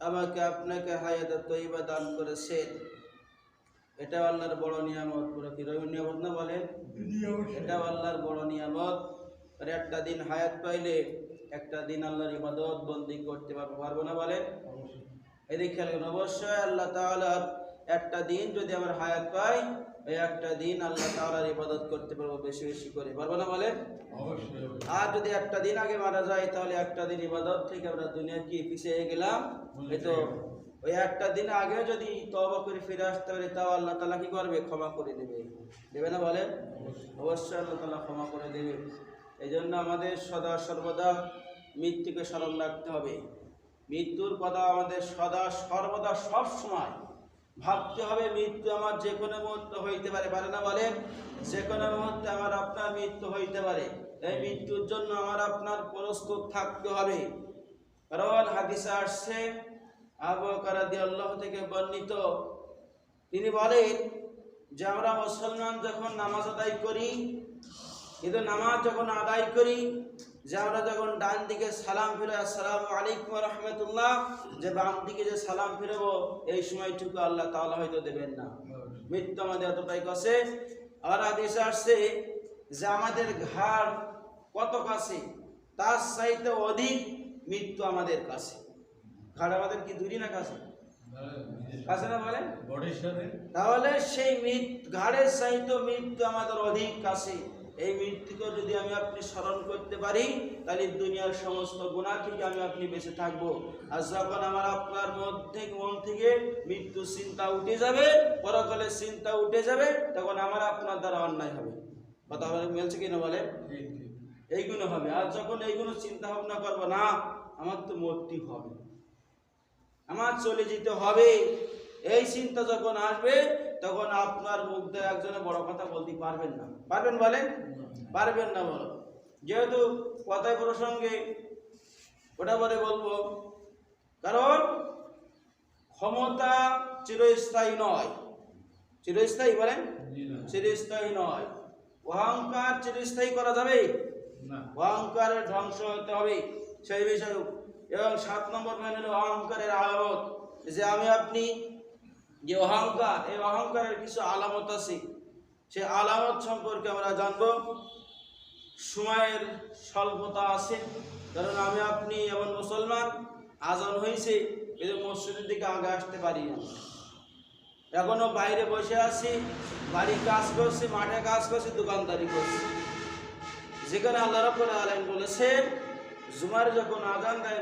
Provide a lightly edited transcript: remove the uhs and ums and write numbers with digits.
আমাকে আপনাকে হায়াত তৈবা দান করেছেন, এটা আল্লাহর বড় নিয়ামত। পুরো কি নিয়ামত না বলেন? এটা আল্লাহর বড় নিয়ামত। আর একটা দিন হায়াত পাইলে একটা দিন আল্লাহর ইবাদত বন্দি করতে পারবো না বলেন? এদিকে খেয়াল করুন, অবশ্যই আল্লাহ তাআলার একটা দিন যদি আমরা হায়াত পাই, এই একটা দিন আল্লাহ তাআলার ইবাদত করতে পারবো বেশি বেশি করে, পারবো না বলেন? আর যদি একটা দিন আগে মারা যায় তাহলে একটা দিন ইবাদত থেকে আমরা দুনিয়া কি পিছিয়ে গেলাম। এই তো ওই একটা দিন আগে যদি তওবা করে ফিরে আসতে পারি তাও আল্লাহ তাআলা কি করবে? ক্ষমা করে দেবে না বলেন? অবশ্যই আল্লাহ তাআলা ক্ষমা করে দেবে। এই জন্য আমাদের সদা সর্বদা মৃত্যুকে স্মরণ রাখতে হবে। মৃত্যুর কথা আমাদের সদা সর্বদা সব সময় ভাবতে হবে। মৃত্যু আমার যে কোনো মুহূর্তে হইতে পারে না বলেন? যে কোনো মুহূর্তে আমার আপনার মৃত্যু হইতে পারে। এই মৃত্যুর জন্য আমার আপনার প্রস্তুত থাকতে হবে। কারণ হাদিসে আসছে, আবু বকর রাদিয়াল্লাহু থেকে বর্ণিত, তিনি বলেন যে আমরা মুসলমান যখন নামাজ আদায় করি, কিন্তু নামাজ যখন আদায় করি, যে আমরা যখন ডান দিকে সালাম ফিরে আসসালামু আলাইকুম ওয়া রাহমাতুল্লাহ, যে বাম দিকে যে সালাম ফিরবো, এই সময়টুকু আল্লাহ তাআলা হয়তো দেবেন না। মৃত্যু আমাদের এতটাই কাছে। আর হাদিসে আসছে যে আমাদের ঘাড় কত কাছে, তার চাইতে অধিক মৃত্যু আমাদের কাছে। ঘাড় আমাদের কি দূরে না কাছে? কাছে না বলেন? তাহলে সেই ঘাড়ের চাইতে মৃত্যু আমাদের অধিক কাছে। এই মৃত্যুকে যদি আমি আপনি স্মরণ করতে পারি, তাহলে দুনিয়ার সমস্ত গুনাহ থেকে আমি আপনি বেঁচে থাকবো। আর যখন আমার আপনার মন থেকে মৃত্যু চিন্তা উঠে যাবে, পরকালের চিন্তা উঠে যাবে, তখন আমার আপনার দ্বারা অন্যায় হবে। কথা মিলছে কিনা বলেন? এইগুলো হবে। আর যখন এইগুলো চিন্তা ভাবনা করবো না, আমার তো মরতে হবে, আমার চলে যেতে হবে, এই চিন্তা যখন আসবে, তখন আপনার মুখ দিয়ে একজনে বড় কথা বলতে পারবেন না। পারবেন বলেন? পারবেন না। বলো, যেহেতু কথায় প্রসঙ্গে ওটা বলে বলবো, কারণ ক্ষমতা চিরস্থায়ী নয়। চিরস্থায়ী বলেন? চিরস্থায়ী নয়। অহংকার চিরস্থায়ী করা যাবে না, অহংকারের ধ্বংস হতে হবে সেই বিষয়। এবং 7 নম্বর মেনে হলো অহংকারের আলামত। যে আমি আপনি যে অহংকার, এই অহংকারের কিছু আলামত আছে, সে আলামত সম্পর্কে আমরা জানবো। সময়ের স্বল্পতা আছে, কারণ আমি আপনি এমন মুসলমান, আজান হয়েছে, এই যে মসজিদের দিকে আগে আসতে পারি না, এখনো বাইরে বসে আছি, বাড়ির কাজ করছি, মাঠে কাজ করছি, দোকানদারি করছি। যেখানে আল্লাহ রাব্বুল আলামিন বলেছেন জুমার যখন আজান দেয়